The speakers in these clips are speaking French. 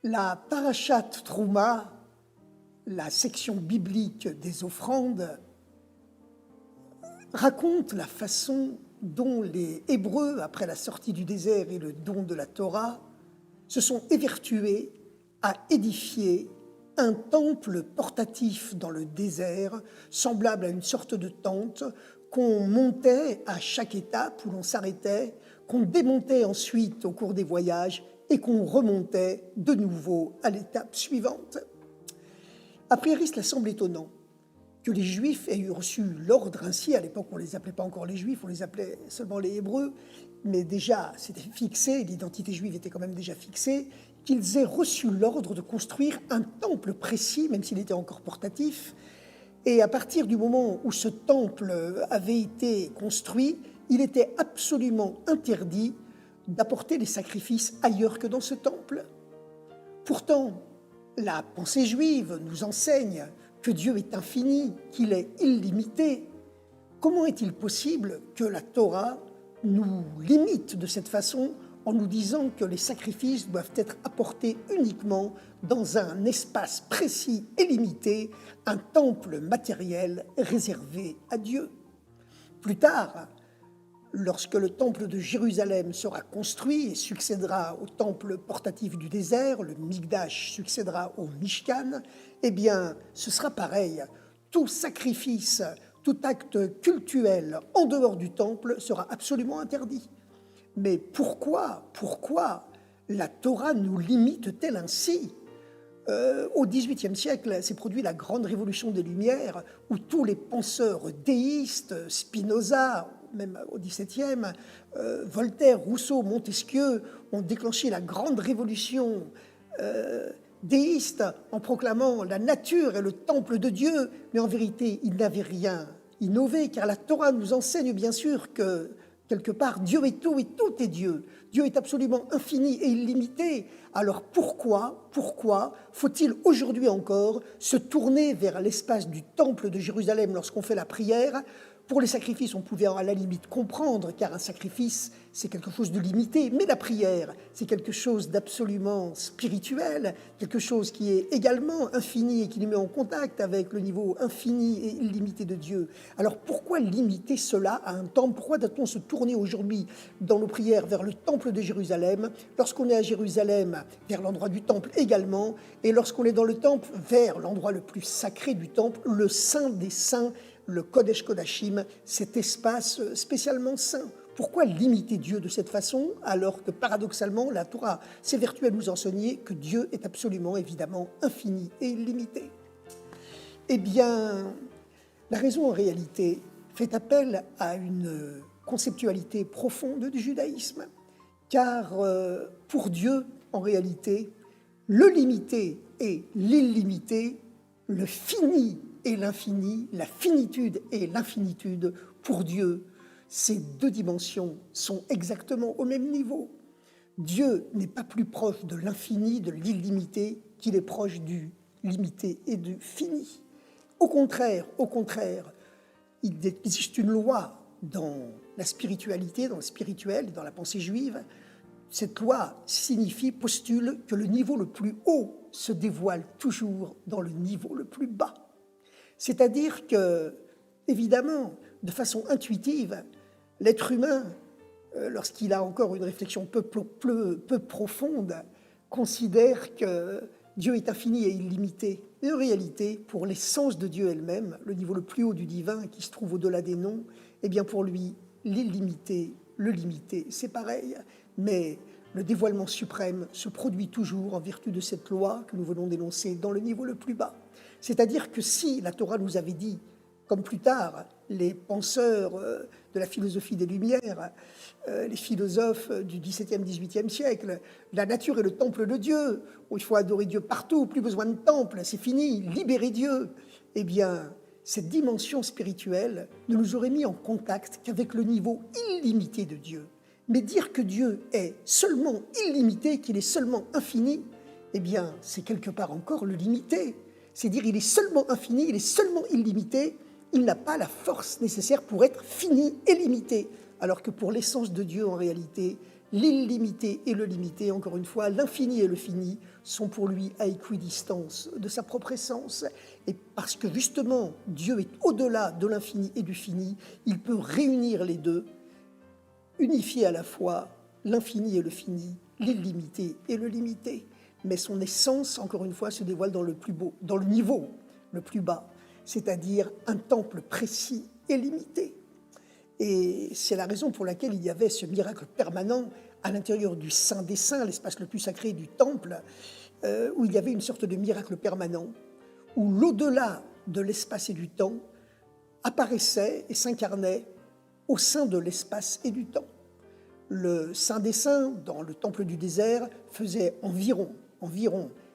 La Parashat Trouma, la section biblique des offrandes, raconte la façon dont les Hébreux, après la sortie du désert et le don de la Torah, se sont évertués à édifier un temple portatif dans le désert, semblable à une sorte de tente qu'on montait à chaque étape où l'on s'arrêtait, qu'on démontait ensuite au cours des voyages et qu'on remontait de nouveau à l'étape suivante. A priori, cela semble étonnant que les Juifs aient reçu l'ordre ainsi. À l'époque, on ne les appelait pas encore les Juifs, on les appelait seulement les Hébreux, mais déjà, c'était fixé, l'identité juive était quand même déjà fixée, qu'ils aient reçu l'ordre de construire un temple précis, même s'il était encore portatif. Et à partir du moment où ce temple avait été construit, il était absolument interdit d'apporter les sacrifices ailleurs que dans ce temple. Pourtant, la pensée juive nous enseigne que Dieu est infini, qu'il est illimité. Comment est-il possible que la Torah nous limite de cette façon en nous disant que les sacrifices doivent être apportés uniquement dans un espace précis et limité, un temple matériel réservé à Dieu? Plus tard, lorsque le temple de Jérusalem sera construit et succédera au temple portatif du désert, le Mikdash succédera au Mishkan, eh bien, ce sera pareil. Tout sacrifice, tout acte cultuel en dehors du temple sera absolument interdit. Mais pourquoi la Torah nous limite-t-elle ainsi ? Au XVIIIe siècle, s'est produite la grande révolution des Lumières, où tous les penseurs déistes, Spinoza, même au XVIIe, Voltaire, Rousseau, Montesquieu, ont déclenché la grande révolution déiste en proclamant la nature est le temple de Dieu, mais en vérité, ils n'avaient rien innové, car la Torah nous enseigne bien sûr que quelque part, Dieu est tout et tout est Dieu. Dieu est absolument infini et illimité. Alors pourquoi faut-il aujourd'hui encore se tourner vers l'espace du temple de Jérusalem lorsqu'on fait la prière ? Pour les sacrifices, on pouvait à la limite comprendre, car un sacrifice, c'est quelque chose de limité, mais la prière, c'est quelque chose d'absolument spirituel, quelque chose qui est également infini et qui nous met en contact avec le niveau infini et illimité de Dieu. Alors pourquoi limiter cela à un temple ? Pourquoi doit-on se tourner aujourd'hui dans nos prières vers le temple de Jérusalem, lorsqu'on est à Jérusalem, vers l'endroit du temple également, et lorsqu'on est dans le temple, vers l'endroit le plus sacré du temple, le Saint des Saints, le Kodesh Kodashim, cet espace spécialement saint. Pourquoi limiter Dieu de cette façon, alors que paradoxalement, la Torah s'évertue à nous enseigner que Dieu est absolument, évidemment, infini et illimité ? Eh bien, la raison en réalité fait appel à une conceptualité profonde du judaïsme, car pour Dieu, en réalité, le limité et l'illimité, le fini et l'infini, la finitude et l'infinitude, pour Dieu, ces deux dimensions sont exactement au même niveau. Dieu n'est pas plus proche de l'infini, de l'illimité, qu'il est proche du limité et du fini. Au contraire, il existe une loi dans la spiritualité, dans le spirituel, dans la pensée juive. Cette loi postule que le niveau le plus haut se dévoile toujours dans le niveau le plus bas. C'est-à-dire que, évidemment, de façon intuitive, l'être humain, lorsqu'il a encore une réflexion peu profonde, considère que Dieu est infini et illimité. Mais en réalité, pour l'essence de Dieu elle-même, le niveau le plus haut du divin qui se trouve au-delà des noms, eh bien pour lui, l'illimité, le limité, c'est pareil. Mais le dévoilement suprême se produit toujours en vertu de cette loi que nous venons d'énoncer dans le niveau le plus bas. C'est-à-dire que si la Torah nous avait dit, comme plus tard les penseurs de la philosophie des Lumières, les philosophes du XVIIe, XVIIIe siècle, la nature est le temple de Dieu, où il faut adorer Dieu partout, plus besoin de temple, c'est fini, libérez Dieu. Eh bien, cette dimension spirituelle ne nous aurait mis en contact qu'avec le niveau illimité de Dieu. Mais dire que Dieu est seulement illimité, qu'il est seulement infini, eh bien, c'est quelque part encore le limiter. C'est dire il est seulement infini, il est seulement illimité, il n'a pas la force nécessaire pour être fini et limité. Alors que pour l'essence de Dieu, en réalité, l'illimité et le limité, encore une fois, l'infini et le fini sont pour lui à équidistance de sa propre essence. Et parce que justement, Dieu est au-delà de l'infini et du fini, il peut réunir les deux, unifier à la fois l'infini et le fini, l'illimité et le limité. Mais son essence, encore une fois, se dévoile dans le plus beau, dans le niveau le plus bas, c'est-à-dire un temple précis et limité. Et c'est la raison pour laquelle il y avait ce miracle permanent à l'intérieur du Saint des Saints, l'espace le plus sacré du temple, où il y avait une sorte de miracle permanent, où l'au-delà de l'espace et du temps apparaissait et s'incarnait au sein de l'espace et du temps. Le Saint des Saints, dans le temple du désert, faisait environ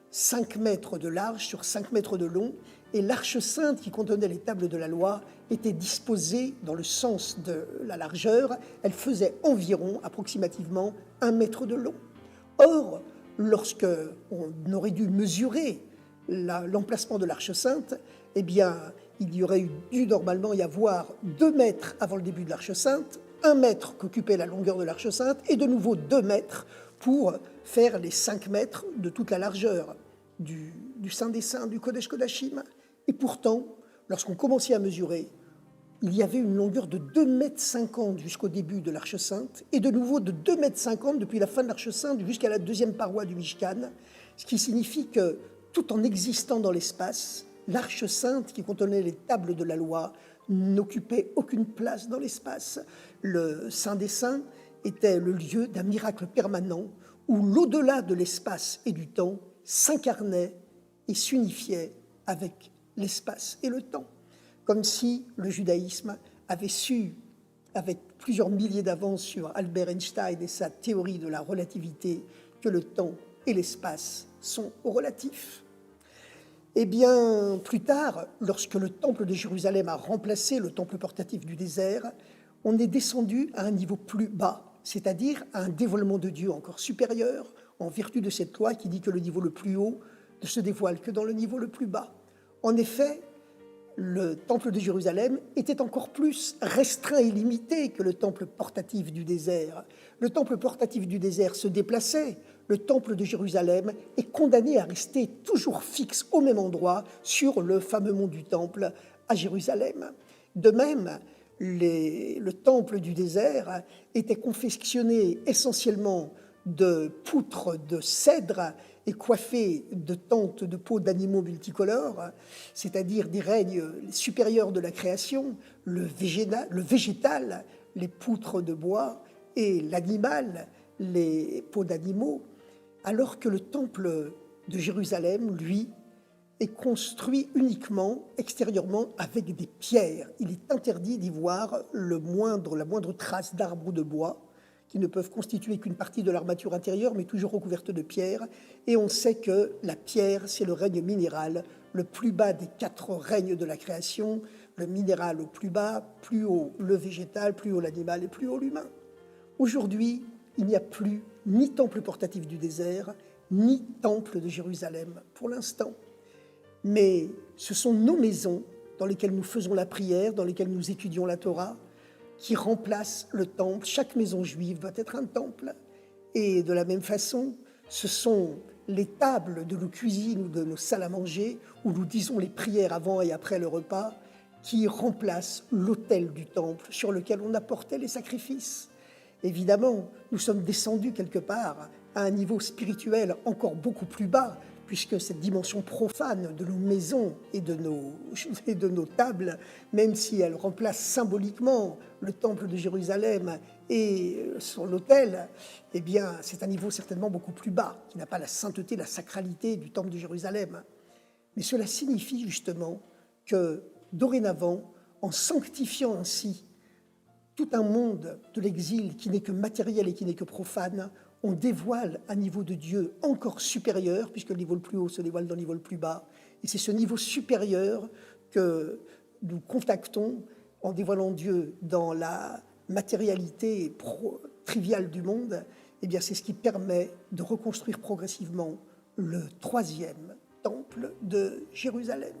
5 mètres de large sur 5 mètres de long, et l'arche sainte qui contenait les tables de la loi était disposée dans le sens de la largeur. Elle faisait environ, approximativement, 1 mètre de long. Or, lorsque on aurait dû mesurer l'emplacement de l'arche sainte, eh bien, il y aurait dû normalement y avoir 2 mètres avant le début de l'arche sainte, 1 mètre qu'occupait la longueur de l'arche sainte, et de nouveau 2 mètres pour faire les 5 mètres de toute la largeur du Saint des Saints, du Kodesh Kodashim. Et pourtant, lorsqu'on commençait à mesurer, il y avait une longueur de 2,50 m jusqu'au début de l'Arche Sainte, et de nouveau de 2,50 m depuis la fin de l'Arche Sainte jusqu'à la deuxième paroi du Mishkan, ce qui signifie que, tout en existant dans l'espace, l'Arche Sainte, qui contenait les tables de la loi, n'occupait aucune place dans l'espace. Le Saint des Saints était le lieu d'un miracle permanent, où l'au-delà de l'espace et du temps s'incarnait et s'unifiait avec l'espace et le temps, comme si le judaïsme avait su, avec plusieurs milliers d'avance sur Albert Einstein et sa théorie de la relativité, que le temps et l'espace sont relatifs. Eh bien, plus tard, lorsque le temple de Jérusalem a remplacé le temple portatif du désert, on est descendu à un niveau plus bas, c'est-à-dire à un dévoilement de Dieu encore supérieur, en vertu de cette loi qui dit que le niveau le plus haut ne se dévoile que dans le niveau le plus bas. En effet, le temple de Jérusalem était encore plus restreint et limité que le temple portatif du désert. Le temple portatif du désert se déplaçait. Le temple de Jérusalem est condamné à rester toujours fixe au même endroit sur le fameux mont du temple à Jérusalem. De même, le temple du désert était confectionné essentiellement de poutres de cèdre et coiffé de tentes de peaux d'animaux multicolores, c'est-à-dire des règnes supérieurs de la création, le végétal, les poutres de bois, et l'animal, les peaux d'animaux, alors que le temple de Jérusalem, lui, est construit uniquement extérieurement avec des pierres. Il est interdit d'y voir la moindre trace d'arbre ou de bois, qui ne peuvent constituer qu'une partie de l'armature intérieure, mais toujours recouverte de pierre. Et on sait que la pierre, c'est le règne minéral, le plus bas des 4 règnes de la création, le minéral au plus bas, plus haut le végétal, plus haut l'animal et plus haut l'humain. Aujourd'hui, il n'y a plus ni temple portatif du désert, ni temple de Jérusalem, pour l'instant. Mais ce sont nos maisons dans lesquelles nous faisons la prière, dans lesquelles nous étudions la Torah, qui remplace le temple. Chaque maison juive doit être un temple. Et de la même façon, ce sont les tables de nos cuisines ou de nos salles à manger, où nous disons les prières avant et après le repas, qui remplacent l'autel du temple sur lequel on apportait les sacrifices. Évidemment, nous sommes descendus quelque part à un niveau spirituel encore beaucoup plus bas, puisque cette dimension profane de nos maisons et de nos tables, même si elle remplace symboliquement le temple de Jérusalem et son autel, eh bien, c'est un niveau certainement beaucoup plus bas, qui n'a pas la sainteté, la sacralité du temple de Jérusalem. Mais cela signifie justement que, dorénavant, en sanctifiant ainsi tout un monde de l'exil qui n'est que matériel et qui n'est que profane, on dévoile un niveau de Dieu encore supérieur, puisque le niveau le plus haut se dévoile dans le niveau le plus bas. Et c'est ce niveau supérieur que nous contactons en dévoilant Dieu dans la matérialité triviale du monde. Eh bien, c'est ce qui permet de reconstruire progressivement le 3e temple de Jérusalem.